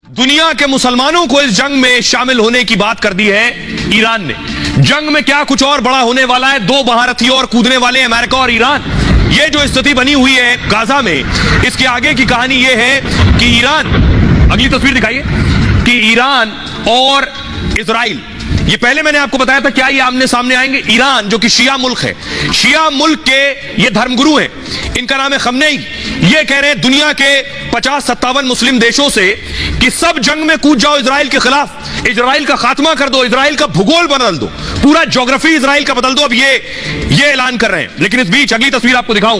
दुनिया के मुसलमानों को इस जंग में शामिल होने की बात कर दी है ईरान ने। जंग में क्या कुछ और बड़ा होने वाला है। दो महारथियों और कूदने वाले अमेरिका और ईरान। ये जो स्थिति बनी हुई है गाजा में, इसके आगे की कहानी ये है कि ईरान, अगली तस्वीर दिखाइए, कि ईरान और इजराइल, ये पहले मैंने आपको बताया था क्या ये आमने सामने आएंगे। ईरान जो कि शिया मुल्क है, शिया मुल्क के ये धर्मगुरु हैं, इनका नाम है खमनेई। ये कह रहे हैं दुनिया के 50-57 मुस्लिम देशों से कि सब जंग में कूद जाओ इजराइल के खिलाफ, इजराइल का खात्मा कर दो, इजराइल का भूगोल बदल दो, पूरा ज्योग्राफी इजराइल का बदल दो। अब ये ऐलान कर रहे हैं। लेकिन इस बीच अगली तस्वीर आपको दिखाऊं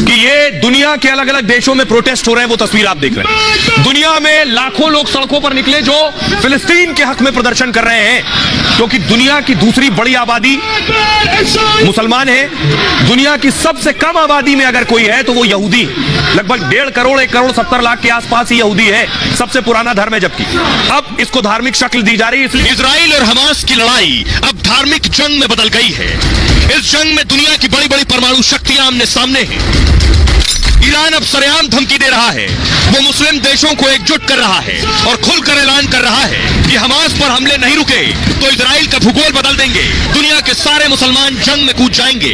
कि ये दुनिया के अलग अलग देशों में प्रोटेस्ट हो रहे हैं। वो तस्वीर आप देख रहे हैं। दुनिया में लाखों लोग सड़कों पर निकले जो फिलिस्तीन के हक में प्रदर्शन कर रहे हैं, क्योंकि दुनिया की दूसरी बड़ी आबादी मुसलमान है। दुनिया की सबसे कम आबादी में अगर कोई है तो वो यहूदी, लगभग 1.5 करोड़ 1 करोड़ 70 लाख के आसपास ही यहूदी है। सबसे पुराना धर्म है, जबकि अब इसको धार्मिक शक्ल दी जा रही है। इसलिए इजराइल और हमास की लड़ाई अब धार्मिक जंग में बदल गई है। इस जंग में दुनिया की बड़ी बड़ी परमाणु शक्तियां आमने सामने हैं। ईरान अब सरेआम धमकी दे रहा है, वो मुस्लिम देशों को एकजुट कर रहा है और खुलकर ऐलान कर रहा है कि हमास पर हमले नहीं रुके तो इजराइल का भूगोल बदल देंगे, दुनिया के सारे मुसलमान जंग में कूद जाएंगे।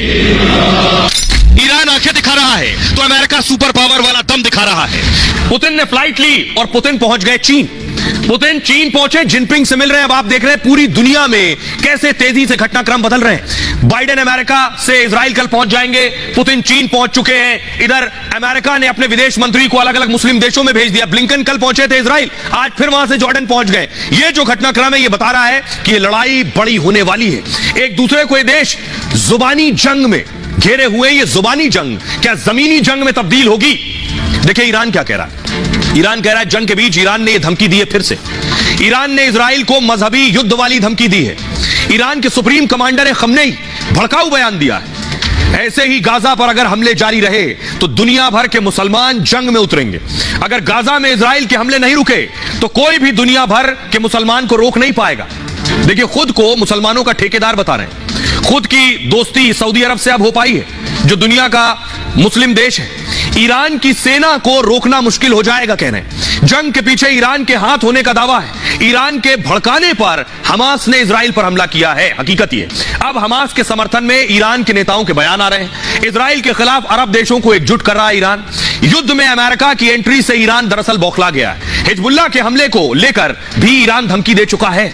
ईरान आंखें दिखा रहा है तो अमेरिका सुपर पावर वाला दम दिखा रहा है। पुतिन ने फ्लाइट ली और पुतिन पहुंच गए चीन। पुतिन चीन पहुंचे, जिनपिंग से मिल रहे हैं। अब आप देख रहे हैं पूरी दुनिया में कैसे तेजी से घटनाक्रम बदल रहे हैं। बाइडेन अमेरिका से इजराइल कल पहुंच जाएंगे, पुतिन चीन पहुंच चुके हैं। इधर अमेरिका ने अपने विदेश मंत्री को अलग अलग मुस्लिम देशों में भेज दिया। ब्लिंकन कल पहुंचे थे इजराइल, आज फिर वहां से जॉर्डन पहुंच गए। ये जो घटनाक्रम है ये बता रहा है कि ये लड़ाई बड़ी होने वाली है। एक दूसरे को ये देश जुबानी जंग में घेरे हुए, ये जुबानी जंग क्या जमीनी जंग में तब्दील होगी? देखिए ईरान क्या कह रहा है। ईरान कह रहा है जंग के बीच ईरान ने यह धमकी दी है। फिर से ईरान ने इजराइल को मजहबी युद्ध वाली धमकी दी है। ईरान के सुप्रीम कमांडर खमनेई भड़काऊ बयान दिया है। ऐसे ही गाजा पर अगर हमले जारी रहे तो दुनिया भर के मुसलमान जंग में उतरेंगे। अगर गाजा में इजराइल के हमले नहीं रुके तो कोई भी दुनिया भर के मुसलमान को रोक नहीं पाएगा। देखिए खुद को मुसलमानों का ठेकेदार बता रहे हैं। खुद की दोस्ती सऊदी अरब से अब हो पाई है, जो दुनिया का मुस्लिम देश है। ईरान की सेना को रोकना मुश्किल हो जाएगा, कह रहे हैं। जंग के पीछे ईरान के हाथ होने का दावा है। ईरान के भड़काने पर हमास ने इजराइल पर हमला किया है, हकीकत ये। अब हमास के समर्थन में ईरान के नेताओं के बयान आ रहे हैं। इजराइल के खिलाफ अरब देशों को एकजुट कर रहा है ईरान। युद्ध में अमेरिका की एंट्री से ईरान दरअसल बौखला गया है। हिजबुल्लाह के हमले को लेकर भी ईरान धमकी दे चुका है।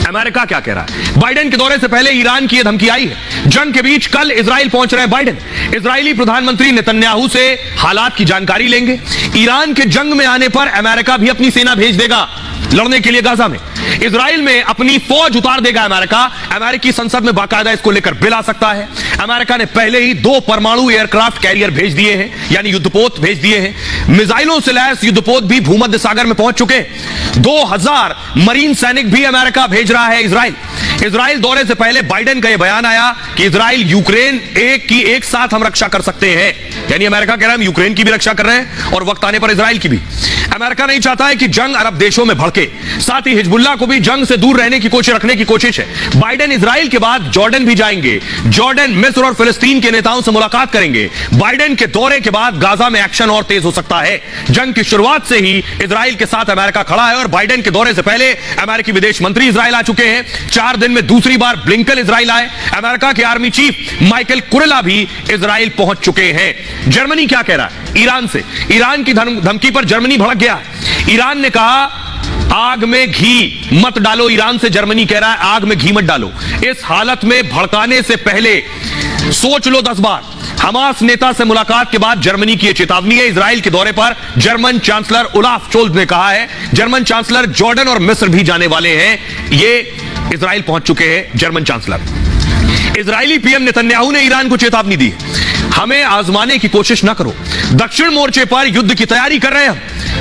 अमेरिका क्या कह रहा है? बाइडेन के दौरे से पहले ईरान की यह धमकी आई है। जंग के बीच कल इजराइल पहुंच रहे हैं बाइडेन। इजरायली प्रधानमंत्री नेतन्याहू से हालात की जानकारी लेंगे। ईरान के जंग में आने पर अमेरिका भी अपनी सेना भेज देगा लड़ने के लिए गाजा में। इजराइल में अपनी फौज उतार देगा अमेरिका। अमेरिकी संसद में बाकायदा इसको लेकर बिल आ सकता है। अमेरिका ने पहले ही 2 परमाणु एयरक्राफ्ट कैरियर भेज दिए हैं, यानी युद्धपोत भेज दिए हैं। मिसाइलों से लैस युद्धपोत भी भूमध्य सागर में पहुंच चुके। 2000 मरीन सैनिक भी अमेरिका भेज रहा है इजराइल। इजराइल दौरे से पहले बाइडेन का यह बयान आया कि इजराइल यूक्रेन एक साथ हम रक्षा कर सकते हैं। यानी अमेरिका कह रहा है हम यूक्रेन की भी रक्षा कर रहे हैं और वक्त आने पर इजराइल की भी। अमेरिका नहीं चाहता है कि जंग अरब देशों में भड़के। साथ ही हिजबुल्लाह को भी जंग से दूर रहने की कोशिश रखने की कोशिश है। बाइडेन इजराइल के बाद जॉर्डन भी जाएंगे। जॉर्डन, मिस्र और फिलिस्तीन के नेताओं से मुलाकात करेंगे। बाइडेन के दौरे के बाद गाजा में एक्शन और तेज हो सकता है। जंग की शुरुआत से ही इजराइल के साथ अमेरिका खड़ा है और बाइडेन के दौरे से पहले अमेरिकी विदेश मंत्री इजराइल आ चुके हैं। 4 दिन में दूसरी बार ब्लिंकन इजराइल आए। अमेरिका के आर्मी चीफ माइकल कुरेला भी इजराइल पहुंच चुके हैं। जर्मनी क्या कह रहा है? ईरान से, ईरान की धमकी पर जर्मनी भड़क गया। ईरान ने कहा आग में घी मत डालो। ईरान से जर्मनी कह रहा है आग में घी मत डालो। इस हालत में भड़काने से पहले सोच लो 10 बार। हमास नेता से मुलाकात के बाद जर्मनी की यह चेतावनी है। इजराइल के दौरे पर जर्मन चांसलर ओलाफ शोल्ज ने कहा है। जर्मन चांसलर जॉर्डन और मिस्र भी जाने वाले हैं। ये इजराइल पहुंच चुके हैं German chancellor. Israeli PM Netanyahu ने ईरान को चेतावनी दी, हमें आजमाने की कोशिश न करो। दक्षिण मोर्चे पर युद्ध की तैयारी कर रहे हैं हम,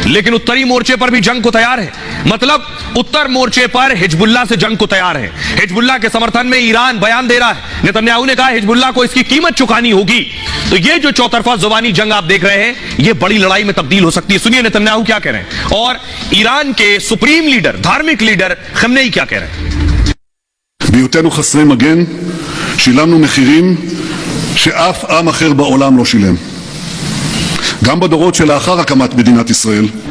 लेकिन उत्तरी मोर्चे पर भी जंग को तैयार है। मतलब उत्तर मोर्चे पर हिजबुल्लाह से जंग को तैयार है। हिजबुल्लाह के समर्थन में ईरान बयान दे रहा है। नेतन्याहू ने कहा हिजबुल्लाह को इसकी कीमत चुकानी होगी। तो ये जो चौतरफा जुबानी जंग आप देख रहे हैं, ये बड़ी लड़ाई में तब्दील हो सकती है। सुनिए नेतन्याहू क्या कह रहे हैं और ईरान के सुप्रीम लीडर, धार्मिक लीडर खमनेई क्या कह रहे हैं। בהיותנו חסרי מגן, שילמנו מחירים שאף עם אחר בעולם לא שילם. גם בדורות שלאחר הקמת מדינת ישראל,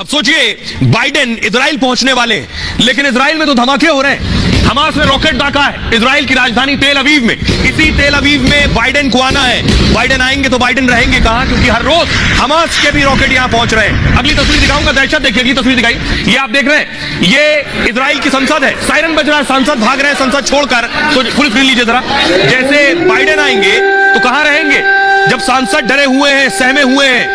अब सोचिए बाइडेन इजराइल पहुंचने वाले हैं, लेकिन इजराइल में तो धमाके हो रहे हैं। हमास ने रॉकेट दागा है इजराइल की राजधानी तेल अवीव में। इसी तेल अवीव में बाइडेन को आना है। बाइडेन आएंगे तो बाइडेन रहेंगे कहां, क्योंकि हर रोज हमास के भी रॉकेट यहां पहुंच रहे हैं। अगली तस्वीर दिखाऊंगा, दहशत देखिए, अगली तस्वीर दिखाई। ये आप देख रहे हैं, ये इजराइल की संसद है। सायरन बज रहा है, सांसद भाग रहे हैं संसद छोड़कर। तो फुल स्क्रीन लीजिए जरा। जैसे बाइडेन आएंगे तो कहां रहेंगे, जब सांसद डरे हुए हैं, सहमे हुए हैं।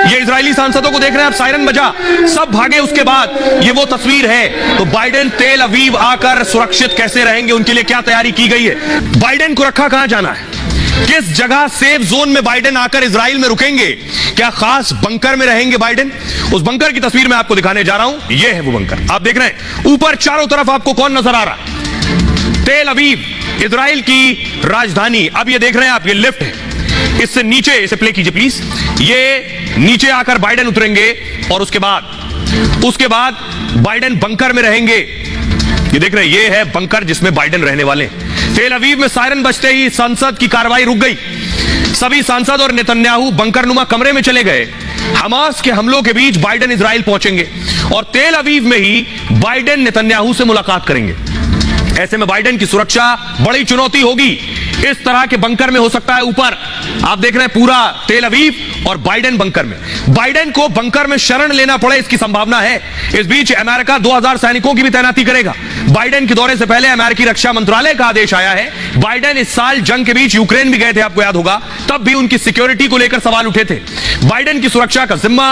ये इजरायली सांसदों को देख रहे हैं आप, सायरन बजा, सब भागे। उसके बाद ये वो तस्वीर है। तो बाइडेन तेल अवीव आकर सुरक्षित कैसे रहेंगे, उनके लिए क्या तैयारी की गई है। बाइडेन को रखा कहां जाना है, किस जगह सेफ जोन में बाइडेन आकर इजराइल में रुकेंगे, क्या खास बंकर में रहेंगे बाइडेन। उस बंकर की तस्वीर मैं आपको दिखाने जा रहा हूं। यह है वो बंकर, आप देख रहे हैं। ऊपर चारों तरफ आपको कौन नजर आ रहा है, तेल अवीव, इजराइल की राजधानी। अब ये देख रहे हैं आप, ये लिफ्ट है, इससे नीचे, इसे प्ले कीजिए प्लीज। ये नीचे आकर बाइडेन उतरेंगे और उसके बाद बाइडेन बंकर में रहेंगे। ये देख रहे हैं, ये है बंकर जिसमें बाइडेन रहने वाले हैं। तेल अवीव में सायरन बजते ही संसद की कार्रवाई रुक गई। सभी सांसद और नेतन्याहू बंकरनुमा कमरे में चले गए। हमास के हमलों के बीच बाइडेन इजराइल पहुंचेंगे और तेल अवीव में ही बाइडेन नेतन्याहू से मुलाकात करेंगे। ऐसे में बाइडेन की सुरक्षा बड़ी चुनौती होगी। इस तरह के बंकर में हो सकता है ऊपर, आप देख रहे हैं पूरा तेल अवीव और बाइडेन बंकर में। बाइडेन को बंकर में शरण लेना पड़े, इसकी संभावना है। इस बीच अमेरिका 2000 सैनिकों की भी तैनाती करेगा। बाइडेन के दौरे से पहले अमेरिकी रक्षा मंत्रालय का आदेश आया है। बाइडेन इस साल जंग के बीच यूक्रेन भी गए थे, आपको याद होगा, तब भी उनकी सिक्योरिटी को लेकर सवाल उठे थे। बाइडेन की सुरक्षा का जिम्मा